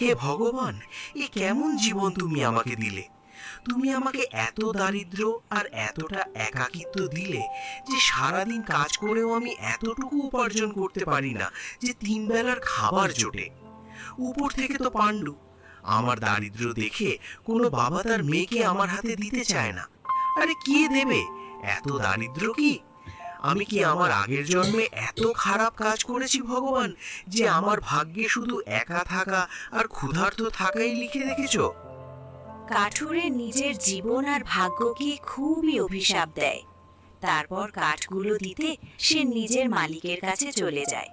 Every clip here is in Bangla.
হে ভগবান, এ কেমন জীবন তুমি আমাকে দিলে? তুমি আমাকে এত দারিদ্র্য আর এতটা একাকিত্ব দিলে যে সারাদিন কাজ করেও আমি এতটুকু উপার্জন করতে পারি না যে 3 বেলার খাবার জোটে। উপর থেকে তো পাণ্ডু। আমার দারিদ্র্য দেখে কোনো বাবা তার মেয়েকে আমার হাতে দিতে চায় না। আরে কে দেবে? এত দারিদ্র্য কি? আমি কি আমার আগের জন্মে এত খারাপ কাজ করেছি ভগবান যে আমার ভাগ্যে শুধু একা থাকা আর ক্ষুধার্ত থাকাই লিখে রেখেছো? কাঠুরে নিজের জীবন আর ভাগ্যকে খুবই অভিশাপ দেয়। তারপর কাঠগুলো দিতে সে নিজের মালিকের কাছে চলে যায়।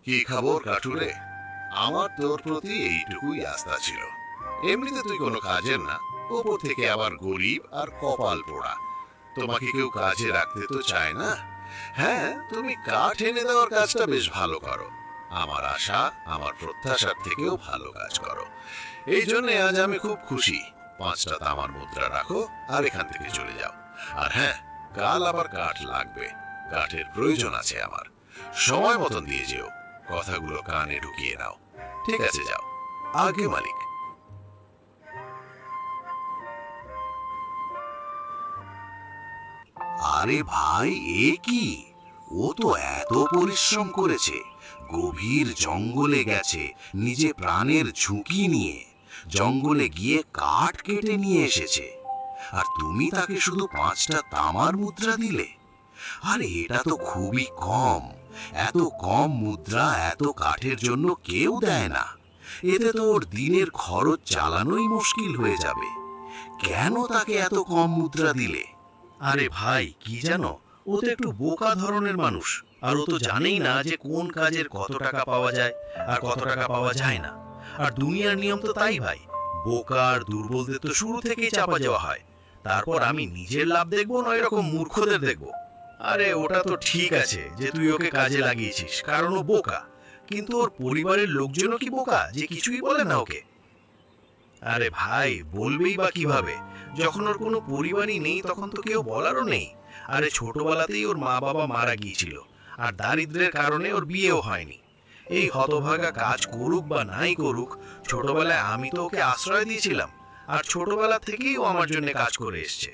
কি খবর কাঠুরে? আমার তোর প্রতি এইটুকুই আস্থা ছিল। এমনিতে তুই কোনো কাজের না, ওপর থেকে আবার গরিব আর কপাল পোড়া। তোমাকে কেউ কাজে রাখতে তো চায় না। হ্যাঁ, তুমি কাঠ এনে দেওয়ার কাজটা বেশ ভালো করো। আমার আশা, আমার প্রত্যাশার থেকেও ভালো কাজ করো। এই জন্য আজ আমি খুব খুশি। 5টা তামার মুদ্রা রাখো আর এখান থেকে চলে যাও। আর হ্যাঁ, কাল আবার কাঠ লাগবে। কাঠের প্রয়োজন আছে আমার। সময় মতন দিয়ে যেও। কথাগুলো কানে ঢুকিয়ে নাও। ঠিক আছে, যাও। আগে মালিক। আরে ভাই, এ কি? ও তো এত পরিশ্রম করেছে, গভীর জঙ্গলে গেছে, নিজে প্রাণের ঝুঁকি নিয়ে জঙ্গলে গিয়ে কাঠ কেটে নিয়ে এসেছে, আর তুমি তাকে শুধু 5টা তামার মুদ্রা দিলে? আরে এটা তো খুবই কম। এত কম মুদ্রা এত কাঠের জন্য কেউ দেয় না। এতে তো ওর দিনের খরচ চালানোই মুশকিল হয়ে যাবে। কেন তাকে এত কম মুদ্রা দিলে? আরে ভাই, কি জানো, ও তো একটু বোকা ধরনের মানুষ। আর ও তো জানেই না যে কোন কাজের কত টাকা পাওয়া যায় আর কত টাকা পাওয়া যায় না। আর দুনিয়ার নিয়ম তো তাই ভাই, বোকা আর দুর্বলদের তো শুরু থেকেই চাপা যাওয়া হয়। তারপর আমি নিজের লাভ দেখবো না এরকম মূর্খদের দেখবো? আরে ওটা তো ঠিক আছে যে তুই ওকে কাজে লাগিয়েছিস কারণ ও বোকা, কিন্তু ওর পরিবারের লোকজনও কি বোকা যে কিছুই বলে না ওকে? আরে ভাই, বলবেই বা কিভাবে? যখন ওর কোনো পরিবারই নেই তখন তো কেউ বলারও নেই। আরে ছোটবেলাতেই ওর মা বাবা মারা গিয়েছিল, আর দারিদ্র্যের কারণে ওর বিয়েও হয়নি। এই হতভাগা কাজ করুক বা নাই করুক, ছোটবেলায় আমি তো ওকে আশ্রয় দিয়েছিলাম, আর ছোটবেলা থেকেই ও আমার জন্য কাজ করে এসছে।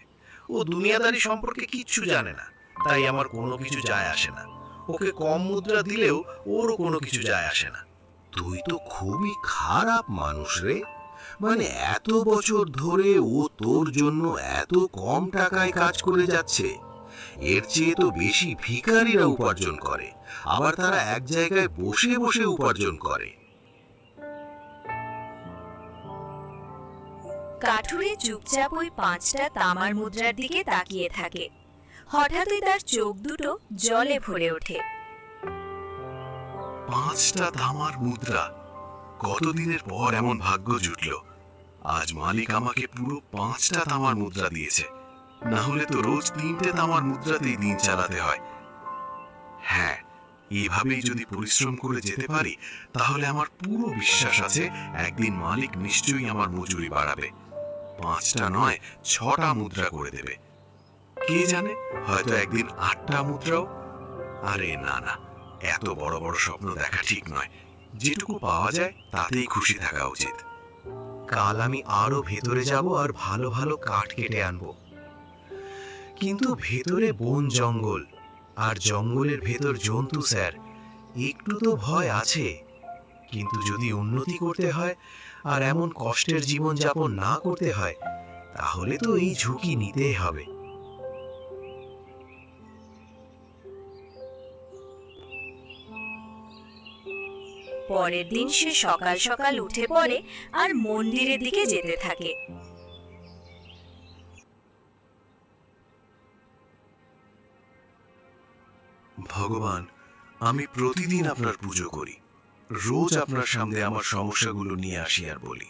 ও দুনিয়াদারি সম্পর্কে কিচ্ছু জানে না, তাই আমার কোনো কিছু যায় আসে না। ওকে কম মুদ্রা দিলেও ওরও কোনো কিছু যায় আসে না। তুই তো খুবই খারাপ মানুষ রে। মানে এত বছর ধরে ও তোর জন্য এত কম টাকায় কাজ করে যাচ্ছে। এর চেয়ে তো বেশি ভিখারিরা উপার্জন করে, আবার তারা এক জায়গায় বসে বসে উপার্জন করে। কাঠুরে চুপচাপ ওই 5টা তামার মুদ্রার দিকে তাকিয়ে থাকে। হঠাৎই তার চোখ দুটো জলে ভরে ওঠে। 5টা তামার মুদ্রা! কতদিনের পর এমন ভাগ্য জুটল। আজ মালিক আমাকে পুরো 5টা তামার মুদ্রা দিয়েছে। না হলে তো রোজ 3টে তামার মুদ্রাতেই দিন চালাতে হয়। হ্যাঁ, এভাবেই যদি পরিশ্রম করে যেতে পারি তাহলে আমার পুরো বিশ্বাস আছে একদিন মালিক নিশ্চয়ই আমার মজুরি বাড়াবে। 5টা নয়, 6টা মুদ্রা করে দেবে। কে জানে, হয়তো একদিন 8টা মুদ্রাও। আরে না না, এত বড় বড় স্বপ্ন দেখা ঠিক নয়। যেটুকু পাওয়া যায় তাতেই খুশি থাকা উচিত। কাল আমি আরো ভেতরে যাব আর ভালো ভালো কাঠ কেটে আনবো। কিন্তু ভেতরে বন জঙ্গল, আর জঙ্গলের ভেতর জন্তু স্যার, একটু তো ভয় আছে। কিন্তু যদি উন্নতি করতে হয় আর এমন কষ্টের জীবন যাপন না করতে হয়, তাহলে তো এই ঝুঁকি নিতেই হবে। পরের দিন সে সকাল সকাল উঠে পড়ে আর মন্দিরের দিকে যেতে থাকে। ভগবান, আমি প্রতিদিন আপনার পুজো করি, রোজ আপনার সামনে আমার সমস্যাগুলো নিয়ে আসি আর বলি।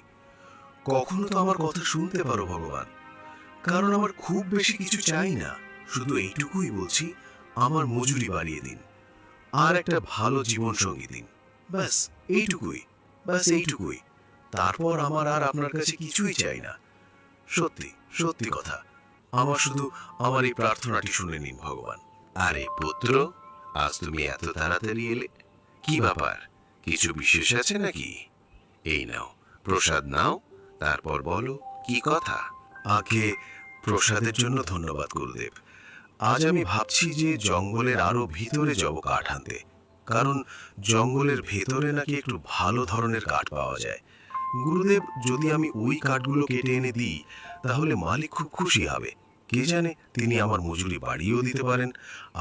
কখনো তো আমার কথা শুনতে পারো ভগবান, কারণ আমার খুব বেশি কিছু চাই না। শুধু এইটুকুই বলছি, আমার মজুরি বাড়িয়ে দিন আর একটা ভালো জীবন সঙ্গী দিন। ব্যাস এইটুকুই, ব্যাস এইটুকুই। তারপর আমার আর আপনার কাছে কিছুই চাই না। সত্যি সত্যি কথা, আমার শুধু আমার এই প্রার্থনাটি শুনে নিন ভগবান। আরে পুত্র, আজ তুমি এত তাড়াতাড়ি এলে, কি ব্যাপার? কিছু বিশেষ আছে নাকি? এই নাও প্রসাদ নাও, তারপর বলো কি কথা। আগে প্রসাদের জন্য ধন্যবাদ গুরুদেব। আজ আমি ভাবছি যে জঙ্গলের আরো ভিতরে যাব কাঠ আনতে, কারণ জঙ্গলের ভেতরে নাকি একটু ভালো ধরনের কাঠ পাওয়া যায়। গুরুদেব, যদি আমি ওই কাঠগুলো কেটে এনে দিই তাহলে মালিক খুব খুশি হবে। কে জানে, তিনি আমার মজুরি বাড়িয়েও দিতে পারেন,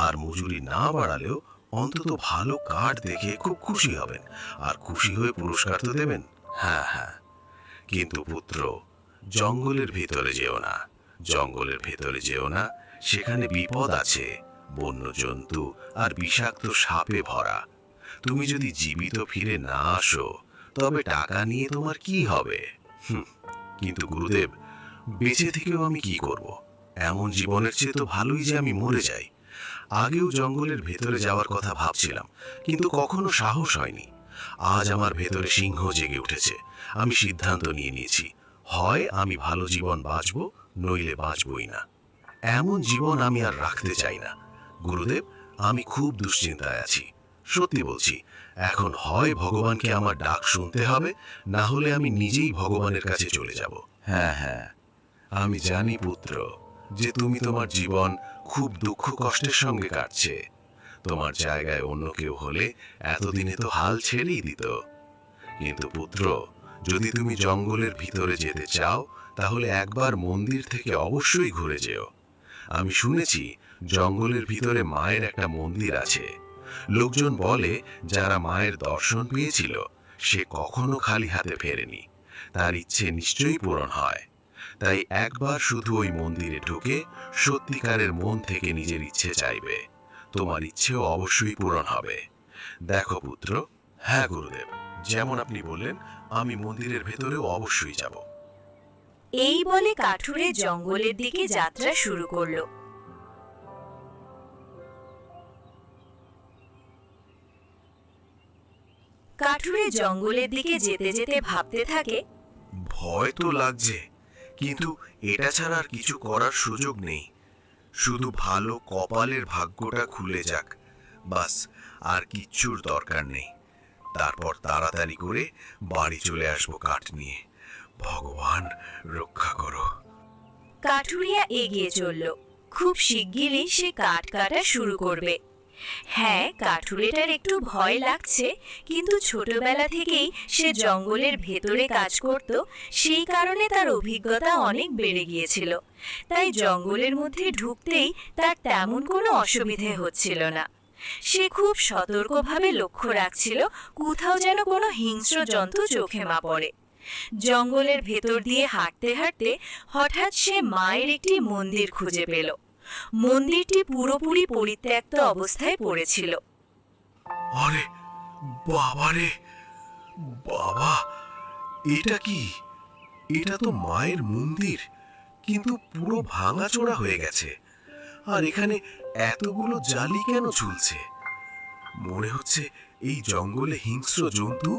আর মজুরি না বাড়ালেও অন্তত ভালো কাঠ দেখে খুব খুশি হবেন, আর খুশি হয়ে পুরস্কার তো দেবেন। হ্যাঁ হ্যাঁ, কিন্তু পুত্র, জঙ্গলের ভেতরে যেও না, জঙ্গলের ভেতরে যেও না, সেখানে বিপদ আছে। বন্য জন্তু আর বিষাক্ত সাপে ভরা। তুমি যদি জীবিত ফিরে না আসো তবে টাকা নিয়ে তোমার কি হবে? কিন্তু গুরুদেব, বেঁচে থেকেও আমি কি করব? এমন জীবনের চেয়ে তো ভালোই যে আমি মরে যাই। আগেও জঙ্গলের ভেতরে যাওয়ার কথা ভাবছিলাম, কিন্তু কখনো সাহস হয়নি। আজ আমার ভেতরে সিংহ জেগে উঠেছে। আমি সিদ্ধান্ত নিয়ে নিয়েছি, হয় আমি ভালো জীবন বাঁচব, নইলে বাঁচবই না। এমন জীবন আমি আর রাখতে চাই না। গুরুদেব, আমি খুব দুশ্চিন্তায় আছি। সত্যি বলছি, এখন হয় ভগবানকে আমার ডাক শুনতে হবে, না হলে আমি নিজেই ভগবানের কাছে চলে যাব। হ্যাঁ হ্যাঁ, আমি জানি পুত্র যে তুমি তোমার জীবন খুব দুঃখ কষ্টের সঙ্গে কাটছে। তোমার জায়গায় অন্য কেউ হলে এতদিনে তো হাল ছেড়েই দিত। কিন্তু পুত্র, যদি তুমি জঙ্গলের ভিতরে যেতে চাও তাহলে একবার মন্দির থেকে অবশ্যই ঘুরে যেও। আমি শুনেছি জঙ্গলের ভিতরে মায়ের একটা মন্দির আছে। লোকজন বলে যারা মায়ের দর্শন পেয়েছিল সে কখনো খালি হাতে ফেরেনি, তার ইচ্ছে নিশ্চয়ই পূরণ হয়। তাই একবার শুধু ওই মন্দিরে ঢুকে সত্যিকারের মন থেকে নিজের ইচ্ছে চাইবে, তোমার ইচ্ছেও অবশ্যই পূরণ হবে। দেখো পুত্র। হ্যাঁ গুরুদেব, যেমন আপনি বললেন, আমি মন্দিরের ভেতরেও অবশ্যই যাব। এই বলে কাঠুরে জঙ্গলের দিকে যাত্রা শুরু করলো। কাঠুরে জঙ্গলের দিকে যেতে যেতে ভাবতে থাকে, ভয় তো লাগছে, কিন্তু এটা ছাড়া আর কিছু করার সুযোগ নেই। শুধু ভালো কপালের ভাগ্যটা খুলে যাক, বাস, আর কিচ্ছুর দরকার নেই। তারপর তাড়াতাড়ি করে বাড়ি চলে আসবো কাঠ নিয়ে। ভগবান রক্ষা করো। কাঠুরিয়া এগিয়ে চলল। খুব শিগগিরই সে কাঠ কাটা শুরু করবে। হ্যাঁ, কাঠুরেটার একটু ভয় লাগছে, কিন্তু ছোটবেলা থেকেই সে জঙ্গলের ভেতরে কাজ করত, সেই কারণে তার অভিজ্ঞতা অনেক বেড়ে গিয়েছিল। তাই জঙ্গলের মধ্যে ঢুকতেই তার তেমন কোনো অসুবিধে হচ্ছিল না। সে খুব সতর্কভাবে লক্ষ্য রাখছিল কোথাও যেন কোনো হিংস্র জন্তু চোখে না পড়ে। জঙ্গলের ভেতর দিয়ে হাঁটতে হাঁটতে হঠাৎ সে মায়ের একটি মন্দির খুঁজে পেল। মন্দিরটি পুরোপুরি পরিত্যক্ত অবস্থায় পড়েছিল। আরে বাবারে, বাবা, এটা কি? এটা তো মায়ের মন্দির, কিন্তু পুরো ভাঙাচোরা হয়ে গেছে। আর এখানে এতগুলো জালি কেন ঝুলছে? মনে হচ্ছে এই জঙ্গলে হিংস্র জন্তু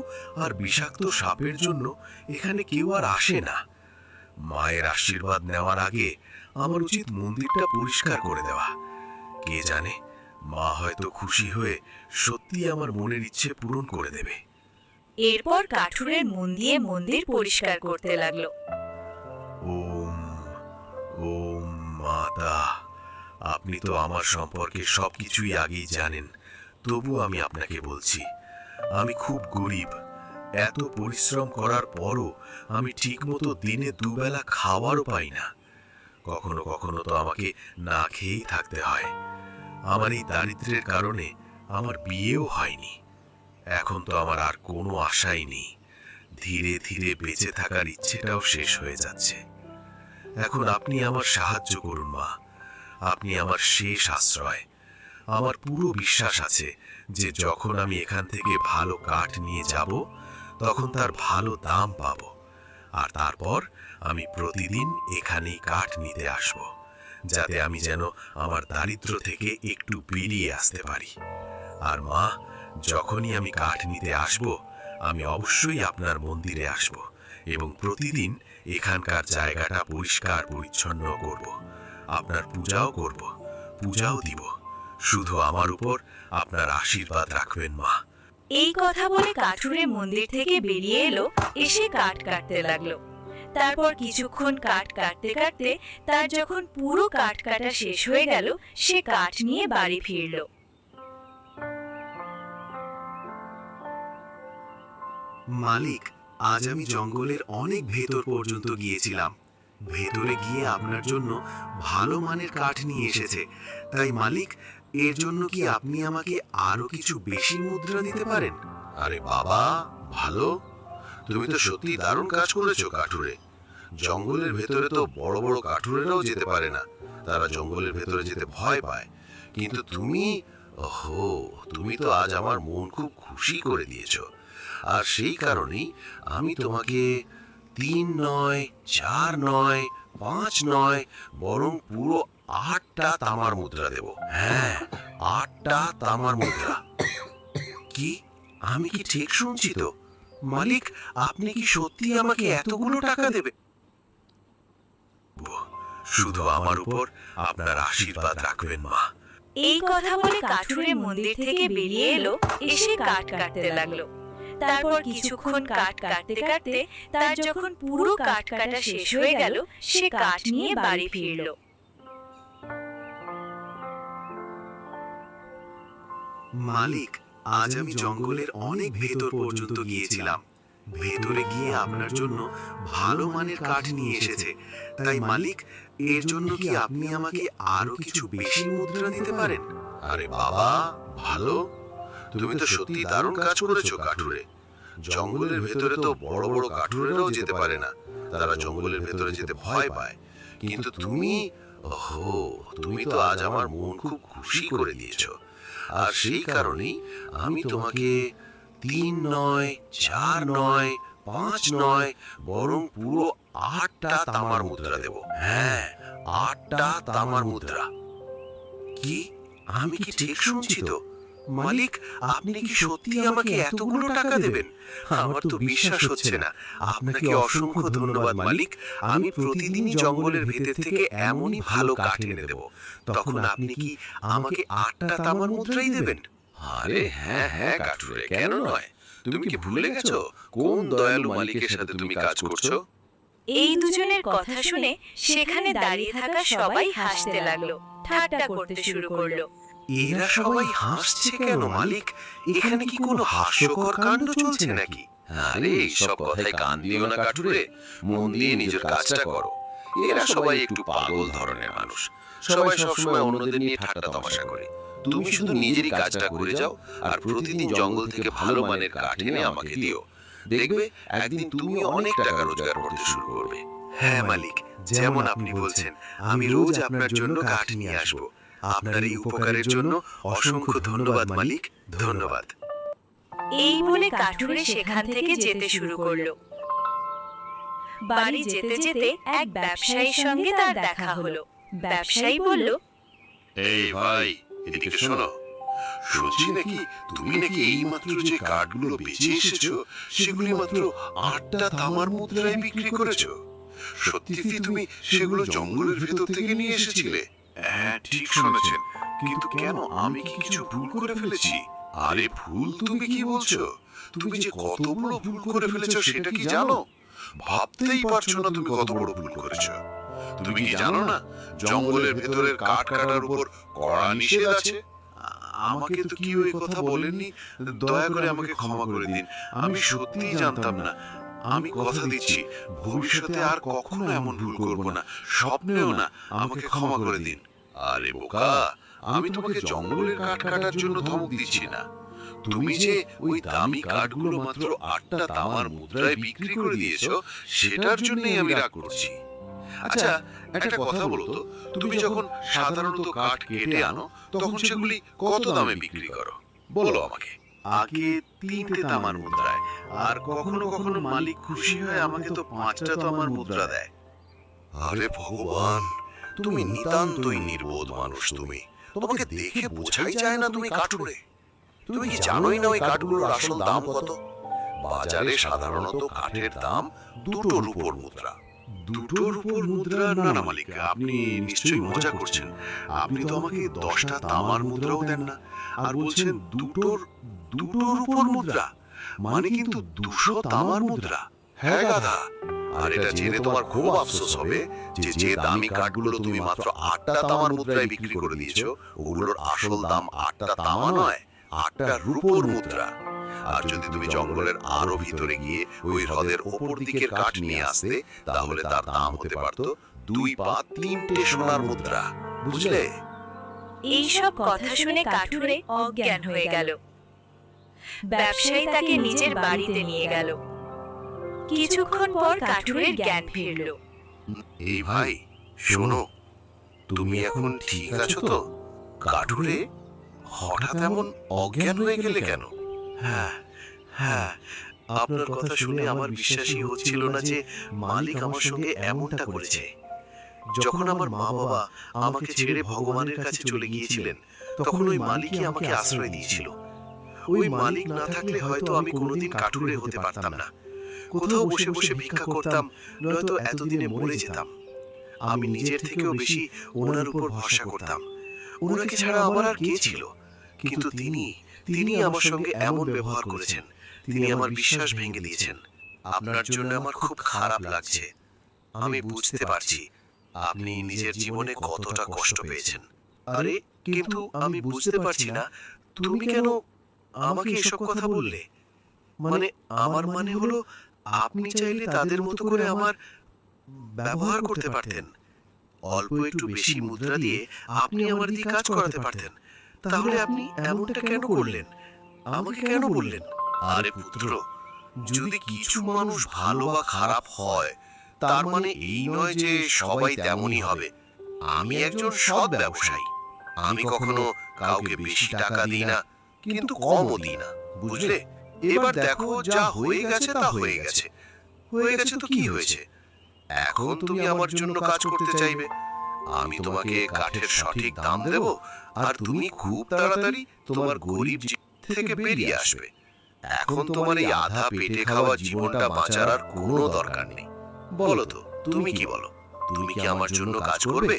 আর বিষাক্ত সাপের জন্য এখানে কেউ আর আসে না। মায়ের আশীর্বাদ নেওয়ার আগে আমার উচিত মন্দিরটা পরিষ্কার করে দেওয়া। কে জানে, মা হয়তো খুশি হয়ে সত্যি আমার মনের ইচ্ছে পূরণ করে দেবে। এরপর কাঠুরের মন দিয়ে মন্দির পরিষ্কার করতে লাগলো। ওম ওম মাতা, আপনি তো আমার সম্পর্কে সবকিছুই আগেই জানেন, তবু আমি আপনাকে বলছি, আমি খুব গরিব। এত পরিশ্রম করার পরও আমি ঠিকমতো দিনে দুবেলা খাওয়ারও পাই না। কখনো কখনো তো আমাকে না খেয়েই থাকতে হয়। আমার এই দারিদ্র্যের কারণে আমার বিয়েও হয়নি। এখন তো আমার আর কোনো আশাই নেই। ধীরে ধীরে বেঁচে থাকার ইচ্ছেটাও শেষ হয়ে যাচ্ছে। এখন আপনি আমার সাহায্য করুন মা, আপনি আমার শেষ আশ্রয়। আমার পুরো বিশ্বাস আছে যে যখন আমি এখান থেকে ভালো কাঠ নিয়ে যাব তখন তার ভালো দাম পাব, আর তারপর আমি প্রতিদিন এখানেই কাঠ নিতে আসব, যাতে আমি যেন আমার দারিদ্র থেকে একটু বেরিয়ে আসতে পারি। আর মা, যখনই আমি কাঠ নিতে আসব আমি অবশ্যই আপনার মন্দিরে আসব এবং প্রতিদিন এখানকার জায়গাটা পরিষ্কার পরিচ্ছন্ন করব। আপনার পূজাও করব, পূজাও দিব। শুধু আমার উপর আপনার আশীর্বাদ রাখবেন মা। এই কথা বলে কাঠুরে মন্দির থেকে বেরিয়ে এলো, এসে কাঠ কাটতে লাগলো। তারপর কিছুক্ষণ কাঠ কাটতে কাটতে তার যখন পুরো কাঠ কাটা শেষ হয়ে গেল, সে কাঠ নিয়ে বাড়ি ফিরল। মালিক, আজ আমি জঙ্গলের অনেক ভেতর পর্যন্ত গিয়েছিলাম। ভেতরে গিয়ে আপনার জন্য ভালো মানের কাঠ নিয়ে এসেছে। তাই মালিক, এর জন্য কি আপনি আমাকে আরো কিছু বেশি মুদ্রা দিতে পারেন? আরে বাবা, ভালো, তুমি তো সত্যি দারুণ কাজ করেছো কাঠুরে। জঙ্গলের ভেতরে তো বড় বড় কাঠুরেরাও যেতে পারে না, তারা জঙ্গলের ভেতরে যেতে ভয় পায়। কিন্তু তুমি, ওহো, তুমি তো আজ আমার মন খুব খুশি করে দিয়েছো। আর সেই কারণেই আমি তোমাকে 3 নয়, 4 নয়, 5 নয়, বরং পুরো 8টা তামার মুদ্রা দেব। হ্যাঁ, 8টা তামার মুদ্রা। কি, আমি কি ঠিক শুনছি তো? মালিক, আপনি কি সত্যি আমাকে এতগুলো টাকা দেবেন? শুধু আমার উপর আপনার আশীর্বাদ রাখবেন মা। এই কথা বলে কাঠুরে মন্দির থেকে বেরিয়ে এলো, এসে কাঠ কাটতে লাগলো। তারপর কিছুক্ষণ কাঠ কাটতে কাটতে তার যখন পুরো কাঠ কাটা শেষ হয়ে গেল, সে কাঠ নিয়ে বাড়ি ফিরল। মালিক, আজ আমি জঙ্গলের অনেক ভেতর পর্যন্ত গিয়েছিলাম। ভেতরে গিয়ে আপনার জন্য ভালো মানের কাঠ নিয়ে এসেছে। তাই মালিক, এর জন্য কি আপনি আমাকে আরো কিছু বেশি মুদ্রা দিতে পারেন? আরে বাবা, ভালো, তুমি তো সত্যি দারুণ কাজ করেছো কাঠুরে। জঙ্গলের ভেতরে তো বড় বড় কাঠুরেরাও যেতে পারে না, তারা জঙ্গলের ভেতরে যেতে ভয় পায়। কিন্তু তুমি, ওহো, তুমি তো আজ আমার মন খুব খুশি করে দিয়েছো। আর সেই কারণেই আমি তোমাকে 3 নয়, 4 নয়, 5 নয়, বরং পুরো 8টা তামার মুদ্রা দেব। হ্যাঁ, 8টা তামার মুদ্রা। কি, আমি কি ঠিক শুনছি তো? মালিক, আপনি কি সত্যি আমাকে এতগুলো টাকা দেবেন? আমার তো বিশ্বাস হচ্ছে না। আপনাকে অসংখ্য ধন্যবাদ মালিক। আমি প্রতিদিনই জঙ্গলের ভেতর থেকে এমনই ভালো কাঠ এনে দেব। তখন আপনি কি আমাকে 8টা তামার মুদ্রাই দেবেন? আরে হ্যাঁ হ্যাঁ কাঠুরে, কেন নয়? তুমি কি ভুলে গেছো কোন দয়ালু মালিকের সাথে তুমি কাজ করছো? এই দুজনের কথা শুনে সেখানে দাঁড়িয়ে থাকা সবাই হাসতে লাগলো, ঠাট্টা করতে শুরু করলো। এরা সবাই হাসছে কেন মালিক? এখানে কি কোনো হাস্যকর কাণ্ড চলছে নাকি? আরে এইসব কথায় কান দিও না কাঠুরে, মন দিয়ে নিজের কাজটা করো। এরা সবাই একটু পাগল ধরনের মানুষ, সবাই সবসময় অন্যদের নিয়ে ঠাট্টা তামাশা করে। তুমি শুধু নিজেরই কাজটা করে যাও, আর প্রতিদিন জঙ্গল থেকে ভালো মানের কাঠ এনে আমাকে দিও। দেখবে একদিন তুমি অনেক টাকা রোজগার করতে শুরু করবে। হ্যাঁ মালিক, যেমন আপনি বলছেন, আমি রোজ আপনার জন্য কাঠ নিয়ে আসব। আপনার এই উপকারের জন্য অসংখ্য ধন্যবাদ মালিক, ধন্যবাদ। এই বলে কাঠুরে সেখান থেকে যেতে শুরু করলো। বাড়ি যেতে যেতে এক ব্যবসায়ীর সঙ্গে তার দেখা হলো। ব্যবসায়ী বলল, এই ভাই, এদিকে শোনো, শুনছি নাকি তুমি নাকি এইমাত্র যে কাঠগুলো বেচে এসেছো সেগুলি মাত্র 8টা তামার মুদ্রায় বিক্রি করেছো। সত্যি কি তুমি সেগুলো জঙ্গলের ভেতর থেকে নিয়ে এসেছিলে? হ্যাঁ, ঠিক শুনেছেন। কিন্তু কেন, আমি কি কিছু ভুল করে ফেলেছি? আরে ভুল তুমি কি বলছো? তুমি যে কত বড় ভুল করে ফেলেছো সেটা কি জানো? ভাবতেই পারছো না তুমি কত বড় ভুল করেছো। তুমি কি জানো না জঙ্গলের ভেতরের কাঠ কাটার উপর কড়া নিষেধ আছে? আমাকে তো কেউ এই কথা বলেননি, দয়া করে আমাকে ক্ষমা করে দিন। আমি সত্যিই জানতাম না। আমি কথা দিচ্ছি ভবিষ্যতে আর কখনো এমন ভুল করব না, স্বপ্নেও না। আমাকে ক্ষমা করে দিন। আরে বোকা, আমি তোমাকে জঙ্গলের কাঠ কাটার জন্য ধমক দিচ্ছি না। তুমি যে ওই দামি কাঠগুলো মাত্র 8টা তামার মুদ্রায় বিক্রি করে দিয়েছো সেটার জন্যই আমি রাগ করছি। আচ্ছা, একটা কথা বলো তো, তুমি যখন সাধারণত কাঠ কেটে আনো তখন সেগুলি কত দামে বিক্রি করো বলো আমাকে। আগে 3টে তামার মুদ্রায়, আর কখনো কখনো মালিক খুশি হয়ে আমাকে তো 5টা তামার মুদ্রা দেয়। আরে ভগবান, তুমি নিতান্তই নির্বোধ মানুষ। তুমি, তোমাকে দেখে বোঝাই যায় না তুমি কাঠুরে। তুমি কি জানোই না ওই কাঠগুলোর আসল দাম কত? বাজারে সাধারণত কাঠের দাম 2টো রূপোর মুদ্রা, দুটোর উপর মুদ্রা? না না মালিক, আপনি নিশ্চয়ই মজা করছেন। আপনি তো আমাকে 10টা তামার মুদ্রাও দেন না, আর বলছেন দুটোর উপর মুদ্রা, মানে কিন্তু 200 তামার মুদ্রা। হ্যাঁ গাধা, আর এটা জেনে তোমার খুব আফসোস হবে যে দামি কাঠগুলো তুমি মাত্র 8টা তামার মুদ্রায় বিক্রি করে দিয়েছো, ওগুলোর আসল দাম 8টা তামা নয়, 8টা রূপোর মুদ্রা। আর যদি তুমি জঙ্গলের আরো ভিতরে গিয়ে ওই হ্রদের ওপর দিকের কাঠ নিয়ে আসতে, তাহলে তার দাম হতে পারত 2 বা 3টে সোনার মুদ্রা, বুঝলে? এইসব কথা শুনে কাঠুরে অজ্ঞান হয়ে গেল। ব্যবসায়ী তাকে নিজের বাড়িতে নিয়ে গেল। কিছুক্ষণ পর কাঠুরের জ্ঞান ফিরল। এই ভাই শোনো, তুমি এখন ঠিক আছো তো? কাঠুরে, হঠাৎ এমন অজ্ঞান হয়ে গেলে কেন? হ্যাঁ হ্যাঁ, আপনার কথা শুনে আমার বিশ্বাসই হচ্ছিল না যে মালিক আমার সঙ্গে এমনটা করেছে। যখন আমার মা বাবা আমাকে ছেড়ে ভগবানের কাছে চলে গিয়েছিলেন, তখন ওই মালিকই আমাকে আশ্রয় দিয়েছিল। ওই মালিক না থাকলে হয়তো আমি কোনোদিন কাঠুরে হতে পারতাম না। কোথাও বসে বসে ভিক্ষা করতাম, নয়তো এতদিনে মরে যেতাম। আমি নিজের থেকেও বেশি ওনার উপর ভরসা করতাম। ওনাকে ছাড়া আমার আর কে ছিল? কিন্তু তিনি আমার সঙ্গে এমন ব্যবহার করেছেন, তিনি আমার বিশ্বাস ভেঙে দিয়েছেন। আপনার জন্য আমার খুব খারাপ লাগছে। আমি বুঝতে পারছি আপনি নিজের জীবনে কতটা কষ্ট পেয়েছেন। আরে, কিন্তু আমি বুঝতে পারছি না তুমি কেন আমাকে এসব কথা বললে। মানে আমার মানে হলো, আপনি চাইলে তাদের মতো করে আমার ব্যবহার করতে পারতেন। অল্প একটু বেশি মুদ্রা দিয়ে আপনি আমার দিয়ে কাজ করাতে পারতেন। তাহলে আপনি এমনটা কেন করলেন? আমাকে কেন বললেন? আরে পুত্র, যদি কিছু মানুষ ভালো বা খারাপ হয়, তার মানে এই নয় যে সবাই তেমনই হবে। আমি একজন সৎ ব্যবসায়ী। আমি কখনো কাউকে বেশি টাকা দিই না, কিন্তু কমও দিই না, বুঝলে? এবার দেখো, যা হয়ে গেছে তা হয়ে গেছে। হয়ে গেছে তো কি হয়েছে? এখন তুমি আমার জন্য কাজ করতে চাইবে, আমি তোমাকে কাঠের সঠিক দাম দেব, আর তুমি খুব তাড়াতাড়ি তোমার গরিব জীবন থেকে বেরিয়ে আসবে। এখন তোমার এই আধা পেটে খাওয়া জীবনটা বাঁচার আর কোনো দরকার নেই। বলো তো, তুমি কি বলো? তুমি কি আমার জন্য কাজ করবে?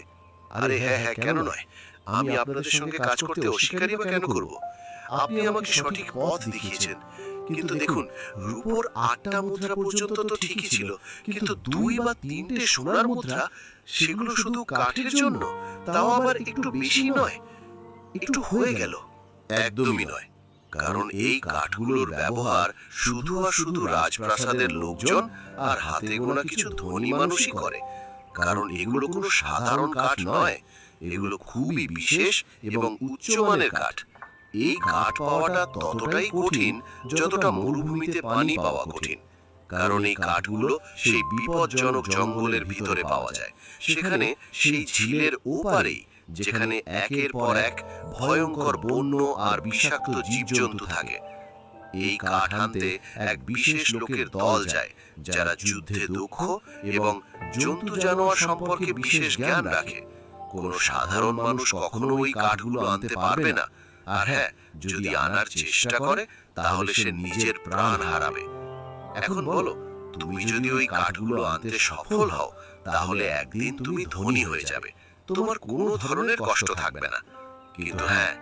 আরে হ্যাঁ হ্যাঁ, কেন নয়? আমি আপনাদের সঙ্গে কাজ করতে অস্বীকারই বা কেন করব? আপনি আমাকে সঠিক পথ দেখিয়েছেন। কিন্তু দেখুন, রূপোর 8টা মুদ্রা পর্যন্ত তো ঠিকই ছিল, কিন্তু 2 বা 3টে সোনার মুদ্রা, সেগুলো শুধু কাঠের জন্য, তাও আবার একটু বেশি নয়, একটু হয়ে গেল। একদমই নয়, কারণ এই কাঠগুলোর ব্যবহার শুধু আর শুধু রাজপ্রাসাদের লোকজন আর হাতে গোনা কিছু ধনী মানুষই করে। কারণ এগুলো কোনো সাধারণ কাঠ নয়, এগুলো খুবই বিশেষ এবং উচ্চমানের কাঠ। এই কাঠ পাওয়াটা ততটাই কঠিন যতটা মরুভূমিতে পানি পাওয়া কঠিন। কারণ এই কাঠগুলো সেই বিপজ্জনক জঙ্গলের ভিতরে পাওয়া যায়, সেখানে সেই ঝিলের ওপারেই, যেখানে একের পর এক ভয়ঙ্কর বন্য আর বিষাক্ত জীবজন্তু থাকে। এই কাঠ আনতে এক বিশেষ লোকের দল যায়, যারা যুদ্ধে দক্ষ এবং জন্তু জানোয়ার সম্পর্কে বিশেষ জ্ঞান রাখে। কোনো সাধারণ মানুষ কখনো ওই কাঠগুলো আনতে পারবে না, আর হ্যাঁ, যদি আনার চেষ্টা করে তাহলে সে নিজের প্রাণ হারাবে। এখন বলো, তুমি যদি ওই কাঠগুলো আনতে সফল হও, তাহলে একদিন তুমি ধনী হয়ে যাবে, তোমার কোনো ধরনের কষ্ট থাকবে না। কিন্তু হ্যাঁ,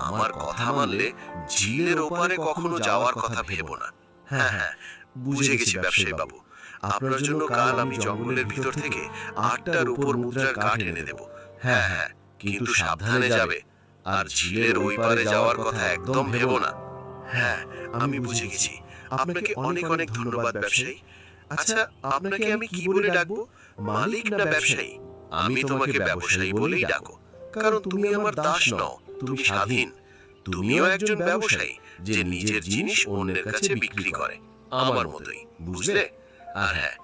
আমার কথা মানলে ঝিলের ওপারে কখনো যাওয়ার কথা ভেবো না। হ্যাঁ হ্যাঁ, বুঝে গেছি ব্যবসায়ী বাবু। আপনার জন্য কাল আমি জঙ্গলের ভিতর থেকে 8টার উপর মুদ্রার কাঠ এনে দেব। হ্যাঁ হ্যাঁ, কিন্তু সাবধানে যাবে, আর ঝিলের ওই পারে যাওয়ার কথা একদম ভেবো না। হ্যাঁ, আমি বুঝে গেছি। আপনাকে অনেক অনেক ধন্যবাদ ব্যবসায়ী। আচ্ছা, আপনাকে আমি কি বলে ডাকবো, মালিক না ব্যবসায়ী? আমি তোমাকে ব্যবসায়ী বলেই ডাকো, কারণ তুমি আমার দাস নও, তুমি স্বাধীন। তুমিও একজন ব্যবসায়ী যে নিজের জিনিস অন্যের কাছে বিক্রি করে, আমার মতোই, বুঝলে? আর হ্যাঁ,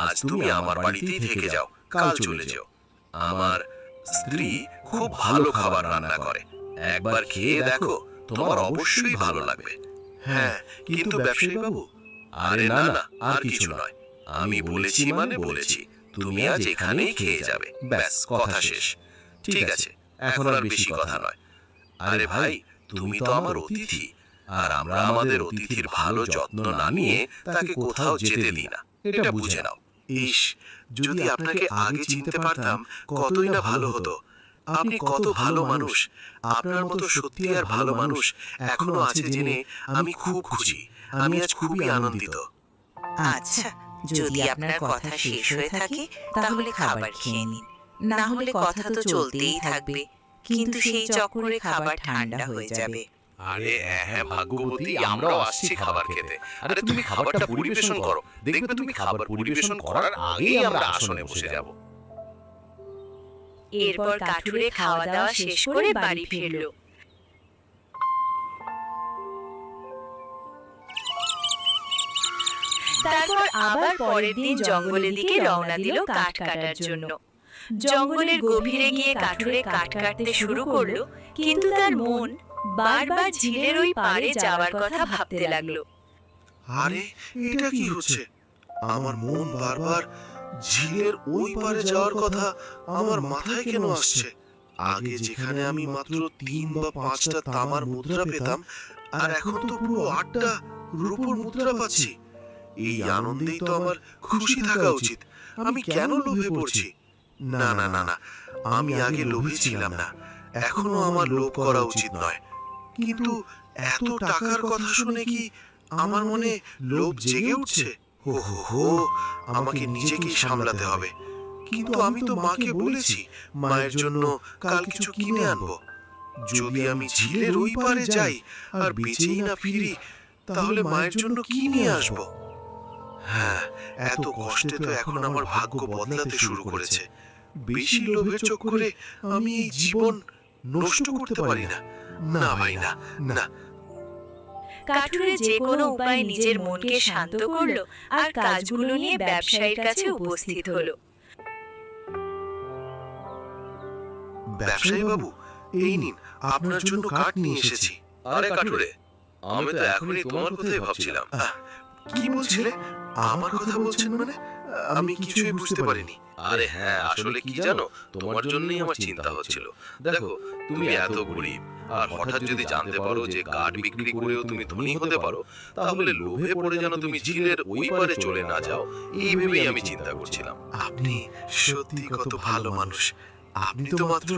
আজ তুমি আমার বাড়িতেই থেকে যাও, কাল চলে যাও। আমার স্ত্রী খুব ভালো খাবার রান্না করে, একবার খেয়ে দেখো, তোমার অবশ্যই ভালো লাগবে। হ্যাঁ, কিন্তু ব্যবসায়ী বাবু, আরে না না, আর কিছু নয়। আমি বলেছি মানে বলেছি, তুমি আজ এখানেই খেয়ে যাবে, ব্যাস, কথা শেষ। ঠিক আছে, এখন আর বেশি কথা নয়। আরে ভাই, তুমি তো আমার অতিথি, আর আমরা আমাদের অতিথির ভালো যত্ন না নিয়ে তাকে কোথাও যেতে দিই না, এটা বুঝে নাও। ইস, যদি আপনাকে আগে চিনতে পারতাম কতই না ভালো হতো। আপনি কত ভালো মানুষ। আপনার মতো সত্যি আর ভালো মানুষ এখনো আছে জেনে আমি খুব খুশি। আমি আজ খুবই আনন্দিত। আচ্ছা, যদি আপনার কথা শেষ হয়ে থাকে তাহলে খাবার খেয়ে নিন, না হলে কথা তো চলতেই থাকবে, কিন্তু সেই চক্করে খাবার ঠান্ডা হয়ে যাবে। আরে হ্যাঁ ভাগ্যবতী, আমরাও আসছি খাবার খেতে। আরে তুমি খাবারটা পরিবেশন করো, দেখবে তুমি খাবার পরিবেশন করার আগেই আমরা আসনে বসে যাব। এরপর কাঠুরে খাওয়া দাওয়া শেষ করে বাড়ি ফিরল। তারপর আবার পরের দিন জঙ্গলের দিকে রওনা দিল কাঠ কাটার জন্য। জঙ্গলের গভীরে গিয়ে কাঠুরে কাঠ কাটতে শুরু করলো, কিন্তু তার মন বারবার ঝিলের ওই পাড়ে যাওয়ার কথা ভাবতে লাগলো। আরে এটা কি হচ্ছে? আমার মন বারবার ঝিলের ওই পারে যাওয়ার কথা আমার মাথায় কেন আসছে? আগে যেখানে আমি মাত্র 3 বা 5টা তামার মুদ্রা পেতাম, আর এখন তো পুরো 8টা রূপোর মুদ্রা পাচ্ছি। এই আনন্দেই তো আমার খুশি থাকা উচিত। আমি কেন লোভে পড়ছি? না না না না, আমি আগে লোভী ছিলাম না, এখনো আমার লোভ করা উচিত নয়। কিন্তু এত টাকার কথা শুনে কি আমার মনে লোভ জেগে উঠছে? হো হো হো, আমাকে নিজেকেই সামলাতে হবে। কিন্তু আমি তো মাকে বলেছি মায়ের জন্য কাল কিছু কিনে আনবো। যদি আমি ঝিলের ওই পারে যাই আর বেঁচেই না ফিরি, তাহলে মায়ের জন্য কি নিয়ে আসবো? হ্যাঁ, এত কষ্টে তো এখন আমার ভাগ্য বদলাতে শুরু করেছে। বেশি লোভের চক্করে আমি এই জীবন নষ্ট করতে পারি না। না ভাই, না না। কাঠুরে যে কোনো উপায়ে নিজের মনকে শান্ত করলো আর কাজগুলো নিয়ে ব্যবসায়ীর কাছে উপস্থিত হলো। ব্যবসায়ী বাবু, এই নিন, আপনার জন্য কাঠ নিয়ে এসেছি। আরে কাঠুরে, আমি তো এখনই তোমার কথাই ভাবছিলাম। কি বলছিলে? আমার কথা বলছেন মানে? আমি কিছুই বুঝতে পারিনি। আরে হ্যাঁ, আসলে কি জানো, তোমার জন্যই আমার চিন্তা হচ্ছিল। দেখো, তুমি এত গরিব, আর হঠাৎ যদি জানতে পারো যে কাঠ বিক্রি করেও তুমি ধনী হতে পারো, তাহলে লোভে পড়ে যেন তুমি ঝিলের ওই পারে চলে না যাও, এই ভেবেই আমি চিন্তা করছিলাম। আপনি সত্যি কত ভালো মানুষ। আপনি তো মাত্র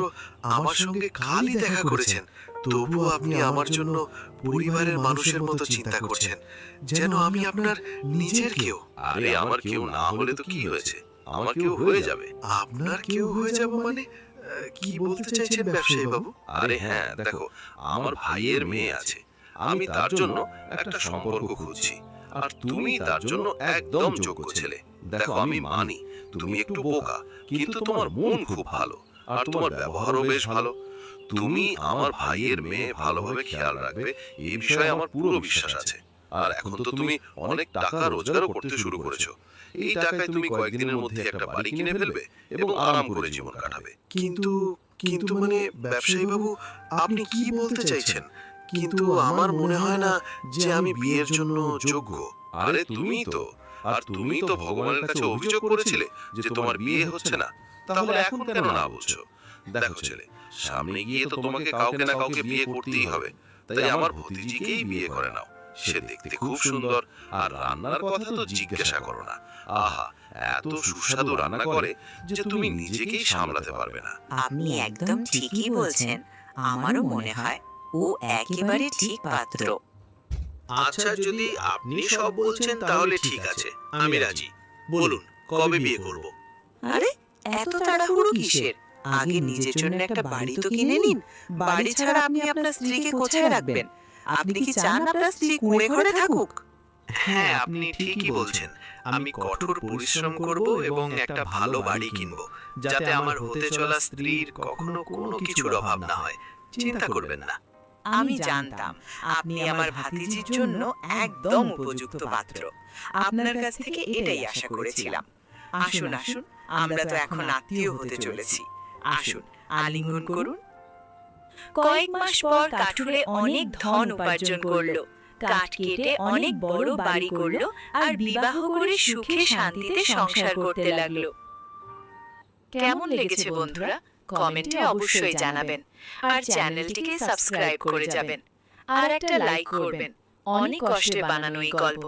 আমার সঙ্গে কালই দেখা করেছেন, তবুও আপনি আমার জন্য পরিবারের মানুষের মতো চিন্তা করছেন, যেন আমি আপনার নিজের কেউ। আরে আমার কেউ না হলে তো কি হয়েছে, আমার কেউ হয়ে যাবে। আপনার কেউ হয়ে যাব মানে? কি বলতে চাইছেন ব্যবসায়ী বাবু? আরে হ্যাঁ, দেখো, আমার ভাইয়ের মেয়ে আছে, আমি তার জন্য একটা সম্পর্ক খুঁজছি, আর তুমি তার জন্য একদম যোগ্য ছেলে। দেখো, আমি মানি তুমি একটু বোকা, কিন্তু তোমার মন খুব ভালো, আর তোমার ব্যবহারও বেশ ভালো। তুমি আমার ভাইয়ের মেয়ে ভালোভাবে খেয়াল রাখবে, এই বিষয়ে আমার পুরো বিশ্বাস আছে। আর এখন তো তুমি অনেক টাকা রোজগারও করতে শুরু করেছো। এই টাকায় তুমি কয়েকদিনের মধ্যে একটা বাড়ি কিনে ফেলবে এবং আরাম করে জীবন কাটাবে। কিন্তু কিন্তু মানে ব্যবসায়ী বাবু, আপনি কি বলতে চাইছেন? কিন্তু আমার মনে হয় না যে আমি বিয়ের জন্য যোগ্য। আরে তুমি তো ভগবানের কাছে অভিযোগ করেছিলে যে তোমার বিয়ে হচ্ছে না, তাহলে এখন কেন না বলছো? দেখো ছেলে, সামনে গিয়ে তো তোমাকে কাউকে না কাউকে বিয়ে করতেই হবে, তাই আমার ভতিজিকেই বিয়ে করে নাও। সে দেখতে খুব সুন্দর, আর রান্নার কথা তো জিজ্ঞাসা করো না। আহা, এত সুস্বাদু রান্না করে যে তুমি নিজেকেই সামলাতে পারবে না। আপনি একদম ঠিকই বলছেন, আমারও মনে হয় ও একেবারে ঠিক পাত্র। আচ্ছা, যদি আপনি সব বলছেন তাহলে ঠিক আছে, আমি রাজি। বলুন, কবে বিয়ে করব? আরে এত তাড়াহুড়ো কিসের? আগে নিজের জন্য একটা বাড়ি তো কিনে নিন। বাড়ি ছাড়া আপনি আপনার স্ত্রীকে কোথায় রাখবেন? আপনি কি চান আপনার স্ত্রী কুঁড়ে ঘরে থাকুক? হ্যাঁ, আপনি ঠিকই বলছেন। আমি কঠোর পরিশ্রম করব এবং একটা ভালো বাড়ি কিনব, যাতে আমার হতে চলা স্ত্রীর কখনো কোনো কিছুর অভাব না হয়। চিন্তা করবেন না। আমি জানতাম আপনি আমার ভাতিজির জন্য একদম উপযুক্ত পাত্র। আপনার কাছ থেকে এটাই আশা করেছিলাম। আসুন আসুন, আমরা তো এখন আত্মীয় হতে চলেছি। আসুন, আলিঙ্গন করুন। কয়েক মাস পর কাঠুরে অনেক ধন উপার্জন করলো, কাঠ কেটে অনেক বড় বাড়ি করলো আর বিবাহ করে সুখে শান্তিতে সংসার করতে লাগলো। কেমন লেগেছে বন্ধুরা? কমেন্টে অবশ্যই জানাবেন, আর চ্যানেলটিকে সাবস্ক্রাইব করে যাবেন, আর একটা লাইক করবেন। অনেক কষ্টে বানানো এই গল্প।